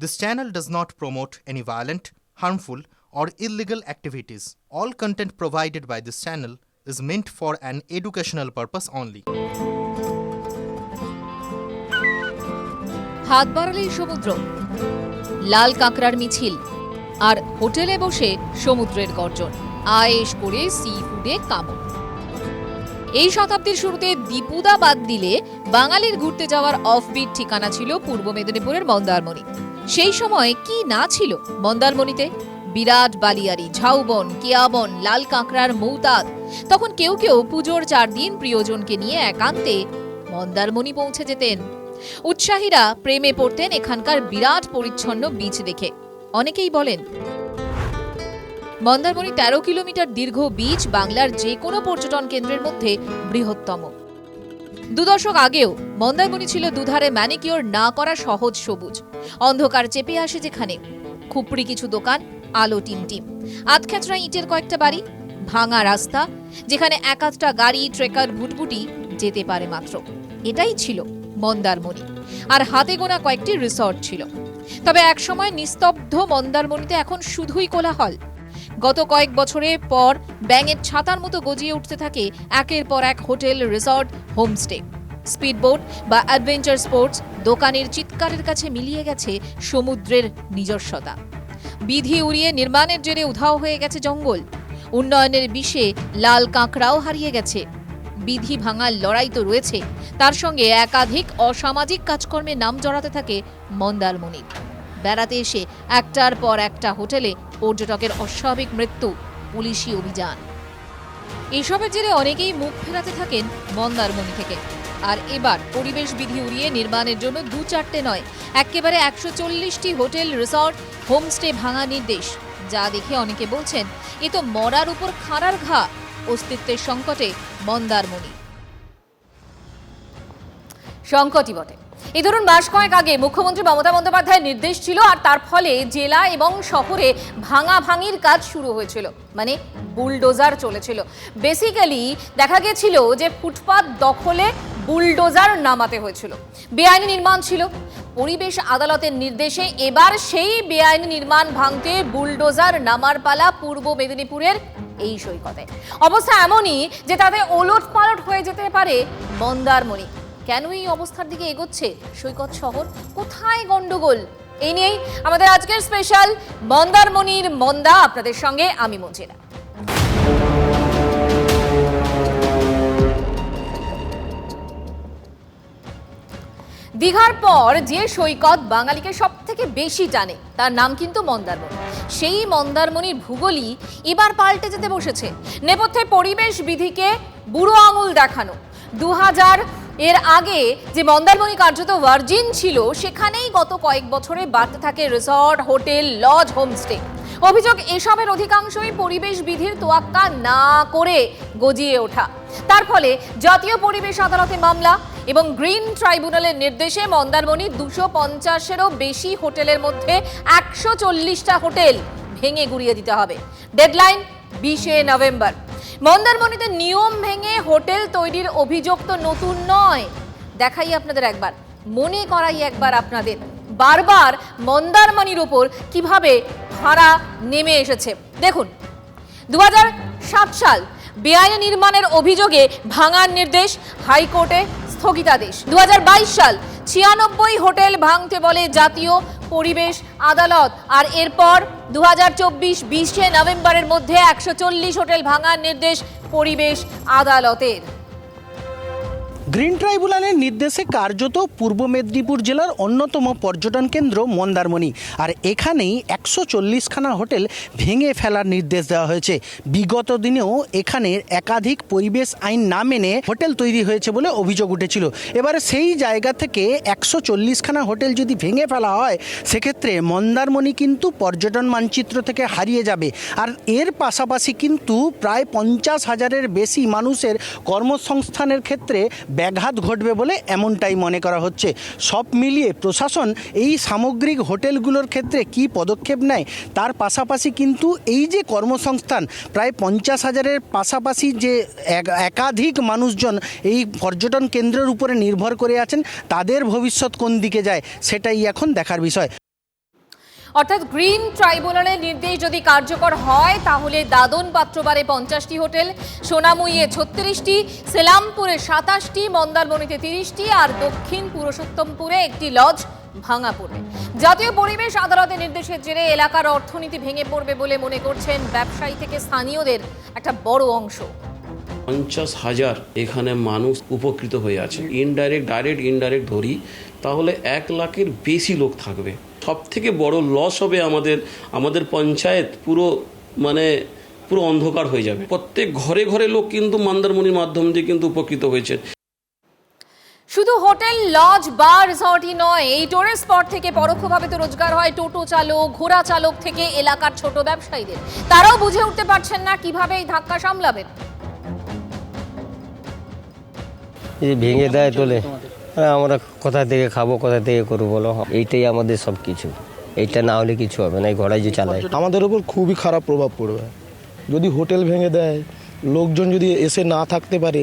This channel does not promote any violent, harmful, or illegal activities. All content provided by this channel is meant for an educational purpose only. হাত বাড়ালেই সমুদ্র, লাল কাঁকড়ার মিছিল, আর হোটেলে বসে সমুদ্রের গর্জন, আয়েশ করে সি ফুডে কামড়। এই শতাব্দীর শুরুতে দীপুদা বাদ দিলে বাঙালির ঘুরতে যাওয়ার অফবিট ঠিকানা ছিল পূর্ব মেদিনীপুরের মন্দারমণি। সেই সময় কি না ছিল মন্দারমণিতে? বিরাট বালিয়ারি, ঝাউবন, কেয়াবন, লাল কাঁকড়ার মৌতাদ। তখন কেউ কেউ পুজোর 4 দিন প্রিয়জনকে নিয়ে একান্তে মন্দারমণি পৌঁছে যেতেন। উৎসাহীরা প্রেমে পড়তেন এখানকার বিরাট পরিচ্ছন্ন বিচ দেখে। অনেকেই বলেন মন্দারমণি 13 কিলোমিটার দীর্ঘ বিচ বাংলার যে কোনো পর্যটন কেন্দ্রের মধ্যে বৃহত্তম। 2 দশক আগেও মন্দারমণি ছিল দুধারে ম্যানিকিওর না করা সহজ সবুজ। অন্ধকার চেপে আসে যেখানে, খুপড়ি কিছু দোকান, আলো টিমটিম, আধখ্যাচড়া ইটের কয়েকটা বাড়ি, ভাঙা রাস্তা যেখানে এক আধটা গাড়ি, ট্রেকার, ভুটভুটি যেতে পারে মাত্র। এটাই ছিল মন্দারমণি। আর হাতে গোনা কয়েকটি রিসর্ট ছিল। তবে একসময় নিস্তব্ধ মন্দারমণিতে এখন শুধুই কোলাহল। গত কয়েক বছরের পর ব্যাঙের ছাতার মতো গজিয়ে উঠতে থাকে একের পর এক হোটেল, রিসর্ট, হোমস্টে। স্পিডবোট বা অ্যাডভেঞ্চার স্পোর্টস দোকানের চিৎকারের কাছে মিলিয়ে গেছে সমুদ্রের নিজস্বতা। বিধি উড়িয়ে নির্মাণের জেরে উধাও হয়ে গেছে জঙ্গল। উন্নয়নের বিষে লাল কাঁকড়াও হারিয়ে গেছে। বিধি ভাঙার লড়াই তো রয়েছে, তার সঙ্গে একাধিক অসামাজিক কাজকর্মে নাম জড়াতে থাকে মন্দারমণির। বেড়াতে এসে একটার পর একটা হোটেলে পর্যটকের অস্বাভাবিক মৃত্যু, পুলিশি অভিযান। এসবের জেরে অনেকেই মুখ ফেরাতে থাকেন মন্দারমণি থেকে। আর এবার পরিবেশ বিধি উড়িয়ে নির্মাণের জন্য 2-4টে নয়, একেবারে 140টি হোটেল, রিসর্ট, হোমস্টে ভাঙা নির্দেশ। যা দেখে অনেকে বলছেন এ তো মরার উপর খাঁড়ার ঘা। অস্তিত্বের সংকটে মন্দারমণি। সংকটই বটে। এই ধরুন মাস কয়েক আগে মুখ্যমন্ত্রী মমতা বন্দ্যোপাধ্যায়ের নির্দেশ ছিল, আর তার ফলে জেলা এবং শহরে ভাঙাভাঙির কাজ শুরু হয়েছিল, মানে বুলডোজার চলেছিল। বেসিক্যালি দেখা গেছিল যে ফুটপাত দখলে বুলডোজার নামাতে হয়েছিল। বেআইনি নির্মাণ ছিল। পরিবেশ আদালতের নির্দেশে এবার সেই বেআইনি নির্মাণ ভাঙতে বুলডোজার নামার পালা পূর্ব মেদিনীপুরের এই সৈকতে। অবস্থা এমনই যে তাতে ওলট পালট হয়ে যেতে পারে মন্দারমণি। কেন এই অবস্থার দিকে এগোচ্ছে সৈকত শহর? কোথায় গন্ডগোল? এই নিয়েই আমাদের আজকের স্পেশাল মন্দারমণির মন্দা। আপনাদের সঙ্গে আমি মঞ্জিলা। দীঘার পর যে সৈকত বাঙালিকে সব থেকে বেশি টানে তার নাম কিন্তু মন্দারমণি। সেই মন্দারমণির ভূগোলই এবার পাল্টে যেতে বসেছে। নেপথ্যে পরিবেশ বিধিকে বুড়ো আঙুল দেখানো। 2000 এর আগে যে মন্দারমণি কার্যত ভার্জিন ছিল, সেখানেই গত কয়েক বছরে বাড়তে থাকে রিসর্ট, হোটেল, লজ, হোমস্টে। অভিযোগ এসবের অধিকাংশই পরিবেশ বিধির তোয়াক্কা না করে গজিয়ে ওঠা। তার ফলে জাতীয় পরিবেশ আদালতে মামলা এবং গ্রিন ট্রাইব্যুনালের নির্দেশে মন্দারমণির 250-এরও বেশি হোটেলের মধ্যে 140টা হোটেল ভেঙে গুড়িয়ে দিতে হবে। ডেডলাইন 20শে নভেম্বর। মন্দারমণিতে নিয়ম ভেঙে হোটেল তৈরির অভিযোগ তো নতুন নয়। দেখাই আপনাদের একবার, মনে করাই একবার আপনাদের, বারবার মন্দারমণির উপর কিভাবে ভাড়া নেমে এসেছে। দেখুন, 2007 সাল বেআইনি নির্মাণের অভিযোগে ভাঙার নির্দেশ, হাইকোর্টে স্থগিতাদেশ। 2022 সাল 96 হোটেল ভাঙতে বলে জাতীয় পরিবেশ আদালত। আর এরপর 2024 20শে নভেম্বরের মধ্যে 140 হোটেল ভাঙার নির্দেশ পরিবেশ আদালতের। গ্রিন ট্রাইব্যুনালের নির্দেশে কার্যত পূর্ব মেদিনীপুর জেলার অন্যতম পর্যটন কেন্দ্র মন্দারমণি। আর এখানেই 140খানা হোটেল ভেঙে ফেলার নির্দেশ দেওয়া হয়েছে। বিগত দিনেও এখানে একাধিক পরিবেশ আইন না মেনে হোটেল তৈরি হয়েছে বলে অভিযোগ উঠেছিল। এবারে সেই জায়গা থেকে 140খানা হোটেল যদি ভেঙে ফেলা হয়, সেক্ষেত্রে মন্দারমণি কিন্তু পর্যটন মানচিত্র থেকে হারিয়ে যাবে। আর এর পাশাপাশি কিন্তু প্রায় 50,000-এর বেশি মানুষের কর্মসংস্থানের ক্ষেত্রে ব্যাঘাত ঘটবে বলে এমনটাই মনে করা হচ্ছে। সব মিলিয়ে প্রশাসন এই সামগ্রিক হোটেলগুলোর ক্ষেত্রে কি পদক্ষেপ নেয়, তার পাশাপাশি কিন্তু এই যে কর্মসংস্থান, প্রায় 50,000-এর পাশাপাশি যে একাধিক মানুষজন এই পর্যটন কেন্দ্রের উপরে নির্ভর করে আছেন, তাদের ভবিষ্যৎ কোন দিকে যায় সেটাই এখন দেখার বিষয়। অর্থাৎ গ্রিন ট্রাইব্যুনালের নির্দেশ যদি কার্যকর হয় তাহলে দাদন পাত্রবারে 50টি হোটেল, সোনামুইয়ে 36টি, সেলামপুরে 27টি, মন্দারমণিতে 30টি আর দক্ষিণ পুরুষোত্তমপুরে একটি লজ ভাঙা পড়বে। জাতীয় পরিবেশ আদালতের নির্দেশের জেরে এলাকার অর্থনীতি ভেঙে পড়বে বলে মনে করছেন ব্যবসায়ী থেকে স্থানীয়দের একটা বড় অংশ। 50,000 এখানে মানুষ উপকৃত হয়ে আছে। ইনডাইরেক্ট ডাইরেক্ট ইনডাইরেক্ট ধরি তাহলে 1 লাখের বেশি লোক থাকবে। সব থেকে বড় লস হবে আমাদের পঞ্চায়েত পুরো অন্ধকার হয়ে যাবে। প্রত্যেক ঘরে ঘরে লোক কিন্তু মন্দারমণির মাধ্যম দিয়ে কিন্তু উপকৃত হয়েছে। শুধু হোটেল, লজ, বার, রিসর্টই নয়, এই টুরিস্ট স্পট থেকে পরোক্ষভাবে তো রোজগার হয় টোটো চালক, ঘোড়া চালক থেকে এলাকার ছোট ব্যবসায়ীদের। তারাও বুঝে উঠতে পারছেন না কিভাবে এই ধাক্কা সামলাবেন। এই ভেঙে দেয় তোলে, আমরা কোথা থেকে খাবো, কোথা থেকে করবো বলো? এইটাই আমাদের সব কিছু। এইটা না হলে কিছু হবে না। এই ঘোড়ায় যে চালায় আমাদের উপর খুবই খারাপ প্রভাব পড়বে। যদি হোটেল ভেঙে দেয়, লোকজন যদি এসে না থাকতে পারে,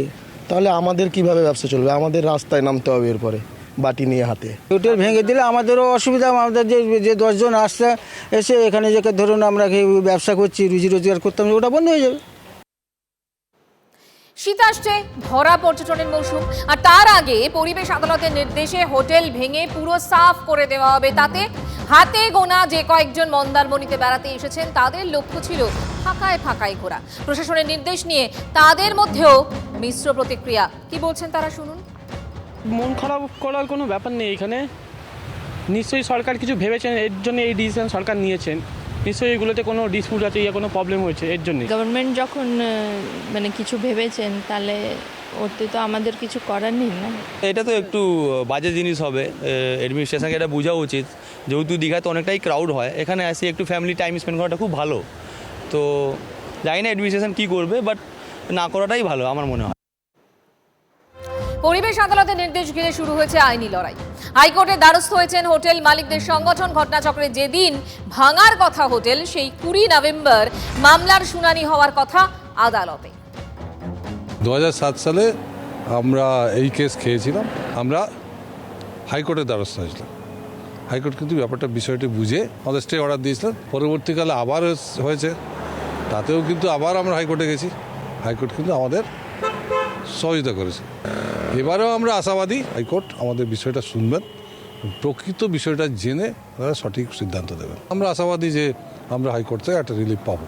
তাহলে আমাদের কিভাবে ব্যবসা চলবে? আমাদের রাস্তায় নামতে হবে এরপরে বাটি নিয়ে হাতে। হোটেল ভেঙে দিলে আমাদেরও অসুবিধা। আমাদের যে 10 জন আসছে এসে এখানে যে ধরুন আমরা ব্যবসা করছি, রুজি রোজগার করতাম, ওটা বন্ধ হয়ে যাবে। শীত আসছে, ভরা পর্যটনের মৌসুম, আর তার আগে পরিবেশ আদালতের নির্দেশে হোটেল ভেঙে পুরো সাফ করে দেওয়া হবে। তাতে হাতে গোনা যে কয়েকজন মন্দারমণিতে বেড়াতে এসেছেন তাদের লক্ষ্য ছিল ফাঁকায় ফাঁকায় ঘোরা। প্রশাসনের নির্দেশ নিয়ে তাদের মধ্যেও মিশ্র প্রতিক্রিয়া। কি বলছেন তারা শুনুন। মন খারাপ করার কোনো ব্যাপার নেই এখানে। নিশ্চয়ই সরকার কিছু ভেবেছেন, এর জন্য এই ডিসিশন সরকার নিয়েছেন। নিশ্চয়ই এগুলোতে কোনো ডিসপিউট আছে, কোনো প্রবলেম হয়েছে, এর জন্য। গভর্নমেন্ট যখন কিছু ভেবেছেন তাহলে ওতে তো আমাদের কিছু করার নেই না। এটা তো একটু বাজে জিনিস হবে। অ্যাডমিনিস্ট্রেশনকে এটা বোঝা উচিত, যেহেতু দীঘাতে অনেকটাই ক্রাউড হয়, এখানে আসি একটু ফ্যামিলি টাইম স্পেন্ড করাটা খুব ভালো। তো জানি না অ্যাডমিনিস্ট্রেশন কী করবে, বাট না করাটাই ভালো আমার মনে হয়। পরিবেশ আদালতের নির্দেশ ঘিরে শুরু হয়েছে আইনি লড়াই। হাইকোর্টের দ্বারস্থ হয়েছেন হোটেল মালিকদের সংগঠন। ঘটনাচক্রে যেদিন ভাঙার কথা হোটেল, সেই 20 নভেম্বর মামলার শুনানি হওয়ার কথা আদালতে। 2007 সালে আমরা এই কেস খেয়েছিলাম, আমরা হাইকোর্টের দ্বারস্থ হয়েছিলাম। হাইকোর্ট কিন্তু বিষয়টি বুঝে আমাদের স্টে অর্ডার দিয়েছিলেন। পরবর্তীকালে আবার হয়েছে, তাতেও কিন্তু আবার আমরা হাইকোর্টে গেছি। হাইকোর্ট কিন্তু আমাদের সহযোগিতা করেছে। এবারেও আমরা আশাবাদী হাইকোর্ট আমাদের বিষয়টা শুনবেন, প্রকৃত বিষয়টা জেনে তারা সঠিক সিদ্ধান্ত দেবেন। আমরা আশাবাদী যে আমরা হাইকোর্ট থেকে একটা রিলিফ পাবো।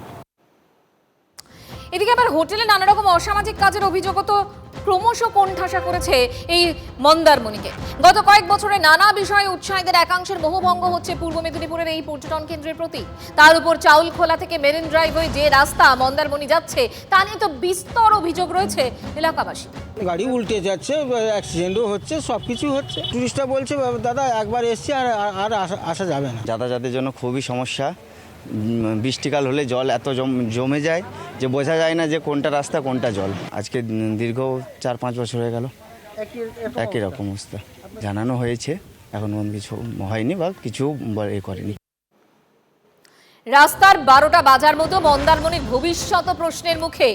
এদিকে আবার হোটেলে নানা রকম অসামাজিক কাজের অভিযোগও তো ক্রমশ কোণঠাসা করেছে এই মন্দারমণিকে। গত কয়েক বছরে নানা বিষয়ে উৎসাহীদের একাংশের মোহভঙ্গ হচ্ছে পূর্ব মেদিনীপুরের এই পর্যটন কেন্দ্রের প্রতি। তার উপর চাউলখোলা থেকে মেরিন ড্রাইভ হয়ে যে রাস্তা মন্দারমণি যাচ্ছে তা নিয়ে তো বিস্তর অভিযোগ রয়েছে এলাকাবাসী। গাড়ি উল্টে যাচ্ছে, অ্যাক্সিডেন্টও হচ্ছে, সব কিছু হচ্ছে। টুরিস্টরা বলছে দাদা একবার এসছে আর আসা যাবে না। যাতায়াতের জন্য খুবই সমস্যা। বৃষ্টিকাল হলে জল এত জমে যায় যে বোঝা যায় না যে কোনটা রাস্তা কোনটা জল। আজকে দীর্ঘ 4-5 বছর হয়ে গেল একই রকম অবস্থা। জানানো হয়েছে, এখন কিছু হয়নি বা কিছু করেনি। রাস্তার 12টা বাজার মতো মন্দারমণির ভবিষ্যৎ প্রশ্নের মুখে।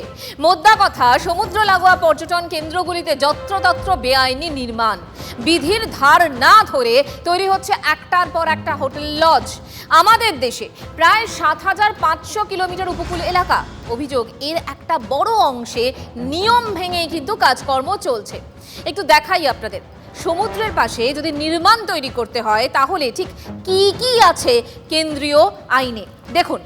মোদ্দা কথা, সমুদ্র লাগোয়া পর্যটন কেন্দ্রগুলিতে যত্রতত্র বেআইনি নির্মাণ। বিধির ধার না ধরে তৈরি হচ্ছে একটার পর একটা হোটেল, লজ। আমাদের দেশে প্রায় 7,500 কিলোমিটার উপকূল এলাকা। অভিযোগ, এর একটা বড় অংশে নিয়ম ভেঙেই কিন্তু কাজকর্ম চলছে। একটু দেখাই আপনাদের। সমুদ্রের পাশে যদি নির্মাণ তৈরি করতে হয় তাহলে ঠিক কি কি আছে কেন্দ্রীয় আইনে দেখুন।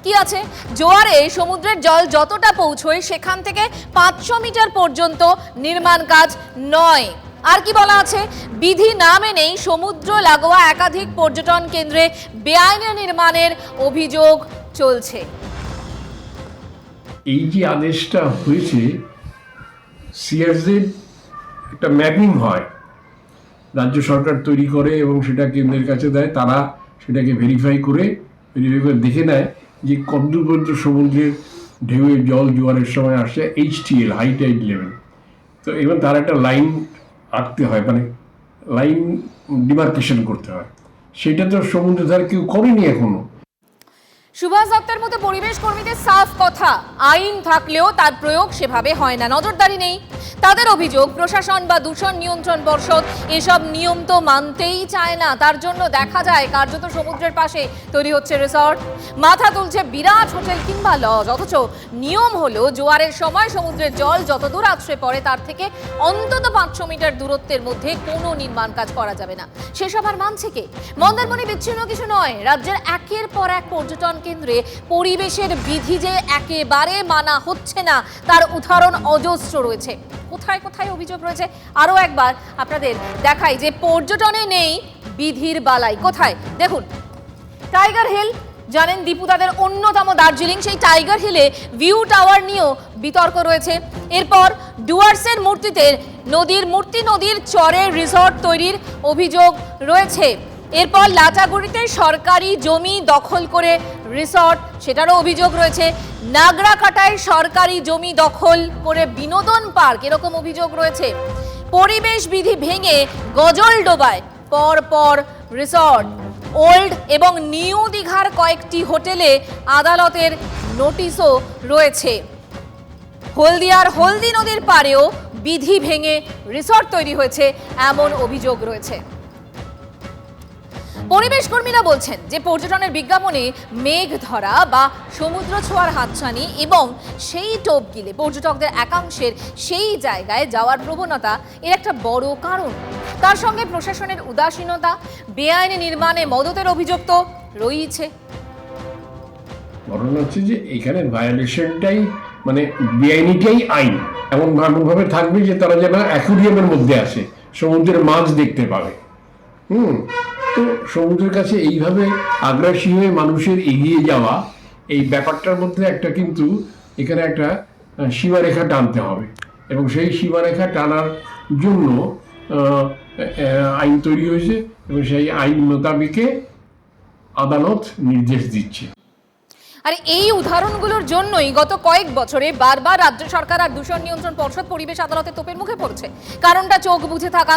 কি আছে? জোয়ারে সমুদ্রের জল যতটা পৌঁছয় সেখান থেকে 500 মিটার পর্যন্ত নির্মাণ কাজ নয়। আর কি বলা আছে? বিধি না মেনেই সমুদ্র লাগোয়া একাধিক পর্যটন কেন্দ্রে বেআইনি নির্মাণের অভিযোগ চলছে। এই যে আদেশটা হয়েছে, সিআরজেড একটা ম্যাপিং হয়, রাজ্য সরকার তৈরি করে এবং সেটা কেন্দ্রের কাছে দেয়। তারা সেটাকে ভেরিফাই করে দেখে নেয় যে কতদূর পর্যন্ত সমুদ্রের ঢেউয়ের জল জোয়ারের সময় আসে, HTL, হাই টাইড লেভেল। তো এবার তার একটা লাইন আঁকতে হয়, লাইন ডিমার্কেশন করতে হয়। সেটা তো সমুদ্রের ধারে কেউ করেনি এখনো। সুভাষ দত্তের মতো পরিবেশ কর্মীদের সাফ কথা, আইন থাকলেও তার প্রয়োগ সেভাবে হয় না, নজরদারি নেই। তাদের অভিযোগ প্রশাসন বা দূষণ নিয়ন্ত্রণ পর্ষদ এসব নিয়ম তো মানতেই চায় না। তার জন্য দেখা যায় কার্যত সমুদ্রের পাশে তৈরি হচ্ছে রিসর্ট, মাথা তুলছে বিরাট হোটেল কিংবা লজ। অথচ নিয়ম হলো জোয়ারের সময় সমুদ্রের জল যতদূর আছড়ে পড়ে তার থেকে অন্তত 500 মিটার দূরত্বের মধ্যে কোনো নির্মাণ কাজ করা যাবে না। সেসব আর মানছে কে? মন্দারমণি বিচ্ছিন্ন কিছু নয়, রাজ্যের একের পর এক পর্যটন কেন্দ্রে পরিবেশের বিধি যে একেবারে মানা হচ্ছে না তার উদাহরণ অজস্র রয়েছে। কোথায় কোথায় অভিযোগ রয়েছে আরো একবার আপনাদের দেখাই যে পর্যটনে নেই বিধির বালাই। কোথায় দেখুন, টাইগার হিল জানেন দীপুদাদের অন্যতম দার্জিলিং, সেই টাইগার হিলে ভিউ টাওয়ার নিয়েও বিতর্ক রয়েছে। এরপর ডুয়ার্সের মূর্তিতে নদীর চরে রিসর্ট তৈরির অভিযোগ রয়েছে। এরপর লাটাগুড়িতে সরকারি জমি দখল করে রিসর্ট, সেটারও অভিযোগ রয়েছে। নাগরাকাটায় সরকারি জমি দখল করে বিনোদন পার্ক, এরকম অভিযোগ রয়েছে। পরিবেশ বিধি ভেঙে গজলডোবায় পর রিসর্ট। ওল্ড এবং নিউ দীঘার কয়েকটি হোটেলে আদালতের নোটিশও রয়েছে। হলদিয়ার হলদি নদীর পাড়েও বিধি ভেঙে রিসর্ট তৈরি হয়েছে এমন অভিযোগ রয়েছে। পরিবেশ কর্মীরা বলছেন যে পর্যটনের বিজ্ঞাপনে মেঘ ধরা বা সমুদ্র ছোঁয়ার হাতছানি এবং সেই টোপ গিলে পর্যটকদের একাংশের সেই জায়গায় যাওয়ার প্রবণতা এর একটা বড় কারণ। তার সঙ্গে প্রশাসনের উদাসীনতা, বেআইনি নির্মাণে মদতের অভিযোগ তো রয়েছে। ঘটনা হচ্ছে যে এখানে ভায়োলেশনটাই মানে বেআইনিটাই আইন এমনভাবে থাকবে যে তারা যেন অ্যাকুরিয়ামের মধ্যে আসে, সমুদ্রের মাছ দেখতে পাবে। তো সমুদ্রের কাছে এইভাবে আগ্রাসী হয়ে মানুষের এগিয়ে যাওয়া, এই ব্যাপারটার মধ্যে একটা কিন্তু এখানে একটা সীমারেখা টানতে হবে এবং সেই সীমারেখা টানার জন্য আইন তৈরি হয়েছে এবং সেই আইন মোতাবেকে আদালত নির্দেশ দিচ্ছে। আর এই উদাহরণগুলোর জন্যই গত কয়েক বছরে বারবার রাজ্য সরকার আর দূষণ নিয়ন্ত্রণ পর্ষদ পরিবেশ আদালতে তোপের মুখে পড়ছে। কারণটা চোখ বুঝে থাকা।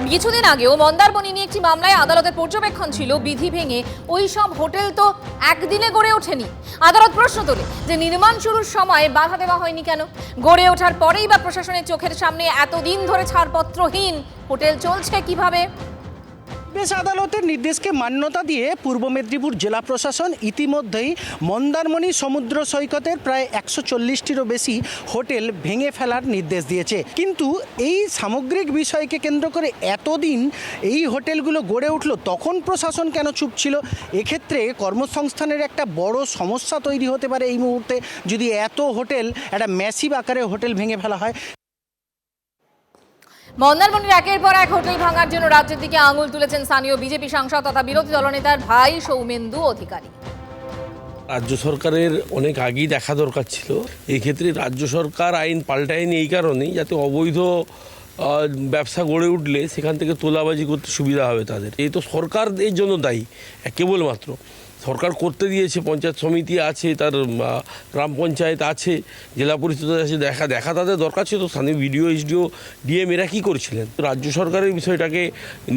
কিছুদিন আগেও মন্দারমণি নিয়ে একটি মামলায় আদালতের পর্যবেক্ষণ ছিল বিধি ভেঙে ওই সব হোটেল তো একদিনে গড়ে ওঠেনি। আদালত প্রশ্ন তোলে যে নির্মাণ শুরুর সময় বাধা দেওয়া হয়নি কেন? গড়ে ওঠার পরেই বা প্রশাসনের চোখের সামনে এতদিন ধরে ছাড়পত্রহীন হোটেল চলছে কিভাবে? পরিবেশ আদালতের নির্দেশকে মান্যতা দিয়ে পূর্ব মেদিনীপুর জেলা প্রশাসন ইতিমধ্যেই মন্দারমণি সমুদ্র সৈকতের প্রায় 140টিরও বেশি হোটেল ভেঙে ফেলার নির্দেশ দিয়েছে। কিন্তু এই সামগ্রিক বিষয়কে কেন্দ্র করে এতদিন এই হোটেলগুলো গড়ে উঠল, তখন প্রশাসন কেন চুপ ছিল? এক্ষেত্রে কর্মসংস্থানের একটা বড় সমস্যা তৈরি হতে পারে এই মুহূর্তে যদি এত হোটেল, একটা ম্যাসিভ আকারে হোটেল ভেঙে ফেলা হয়। মন্দারমণির একের পর এক হোটেল ভাঙার জন্য রাজ্যের দিকে আঙুল তুলেছেন স্থানীয় বিজেপি সাংসদ তথা বিরোধী দলনেতার ভাই সৌমেন্দু অধিকারী। রাজ্য সরকারের অনেক আগেই দেখা দরকার ছিল। এই ক্ষেত্রে রাজ্য সরকার আইন পাল্টায়নি এই কারণেই যাতে অবৈধ ব্যবসা গড়ে উঠলে সেখান থেকে তোলাবাজি করতে সুবিধা হবে তাদের। এই তো সরকার এর জন্য দায়ী, কেবলমাত্র সরকার করতে দিয়েছে। পঞ্চায়েত সমিতি আছে, তার গ্রাম পঞ্চায়েত আছে, জেলা পরিষদ আছে, দেখা তাদের দরকার ছিল। স্থানীয় বিডিও, এসডিও, ডিএম এরা কী করছিলেন? রাজ্য সরকারের বিষয়টাকে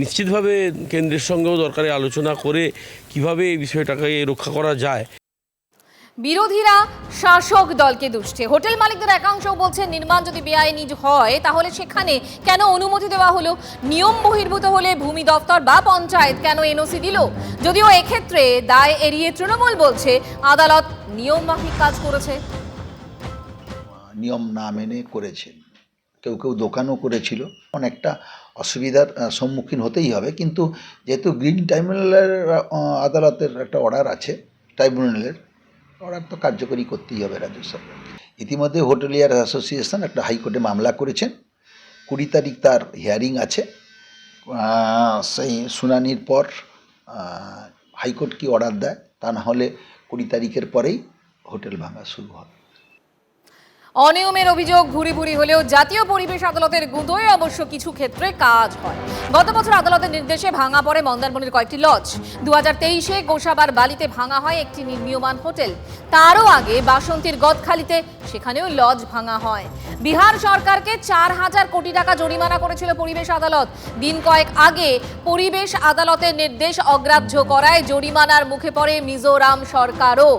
নিশ্চিতভাবে কেন্দ্রের সঙ্গেও দরকারে আলোচনা করে কিভাবে এই বিষয়টাকে রক্ষা করা যায়। বিরোধীরা শাসক দলকে দুষছে। হোটেল মালিকদের একাংশ বলছে নির্মাণ যদি বেআইনি হয় তাহলে সেখানে কেন অনুমতি দেওয়া হলো? নিয়ম বহির্ভূত হলে ভূমি দপ্তর বা পঞ্চায়েত কেন এনওসি দিল? যদিও এক্ষেত্রে দায় এড়িয়ে তৃণমূল বলছে আদালত নিয়ম মাফিক কাজ করেছে। নিয়ম না মেনে করেছেন, কেউ দোকানও করেছিল। অনেকটা অসুবিধার সম্মুখীন হতেই হবে, কিন্তু যেহেতু গ্রিন ট্রাইব্যুনালের আদালতের একটা অর্ডার আছে, ট্রাইব্যুনালের অর্ডার তো কার্যকরী করতেই হবে রাজ্য সরকার। ইতিমধ্যে হোটেলিয়ার অ্যাসোসিয়েশন একটা হাইকোর্টে মামলা করেছেন। 20 তারিখ তার হিয়ারিং আছে। সেই শুনানির পর হাইকোর্ট কি অর্ডার দেয়, তা না হলে 20 তারিখের পরেই হোটেল ভাঙা শুরু হবে। অনিয়মের অভিযোগ ভুরি ভুরি হলেও জাতীয় পরিবেশ আদালতের গুঁতোয় অবশ্য কিছু ক্ষেত্রে কাজ হয়। গত বছর আদালতের নির্দেশে ভাঙা পড়ে মন্দারমণির কয়েকটি লজ। 2023-এ গোসাবার বালিতে ভাঙা হয় একটি নির্মীয়মান হোটেল। তারও আগে বাসন্তীর গদখালিতে সেখানেও লজ ভাঙা হয়। বিহার সরকারকে 4,000 কোটি টাকা জরিমানা করেছিল পরিবেশ আদালত। দিন কয়েক আগে পরিবেশ আদালতের নির্দেশ অগ্রাহ্য করায় জরিমানার মুখে পড়ে মিজোরাম সরকারও।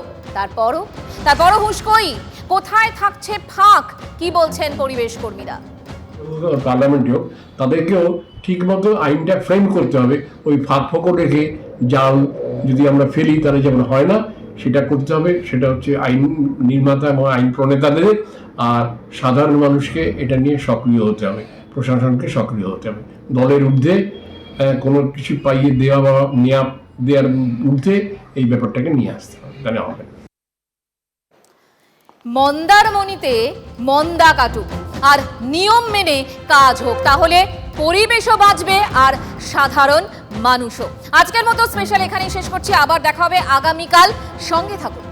তারপরও হুঁশকই, কোথায় থাকছে ফাঁক? কি বলছেন পরিবেশ কর্মীরা? পার্লামেন্টেও তাদেরকেও ঠিকমতো আইনটা ফ্রেম করতে হবে। ওই ফাঁক ফোকর রেখে জাল যদি আমরা ফেলি তাহলে যেমন হয় না, সেটা করতে হবে। সেটা হচ্ছে আইন নির্মাতা এবং আইন প্রণেতাদের, আর সাধারণ মানুষকে এটা নিয়ে সক্রিয় হতে হবে, প্রশাসনকে সক্রিয় হতে হবে। দলের ঊর্ধ্বে কোনো কিছু পাইয়ে দেওয়া বা দেওয়ার ঊর্ধ্বে এই ব্যাপারটাকে নিয়ে আসতে হবে, তাহলে হবে। মন্দারমণিতে মন্দা কাটুক আর নিয়ম মেনে কাজ হোক, তাহলে পরিবেশও বাঁচবে আর সাধারণ মানুষও। আজকের মতো স্পেশাল এখানেই শেষ করছি। আবার দেখা হবে আগামীকাল। সঙ্গে থাকুন।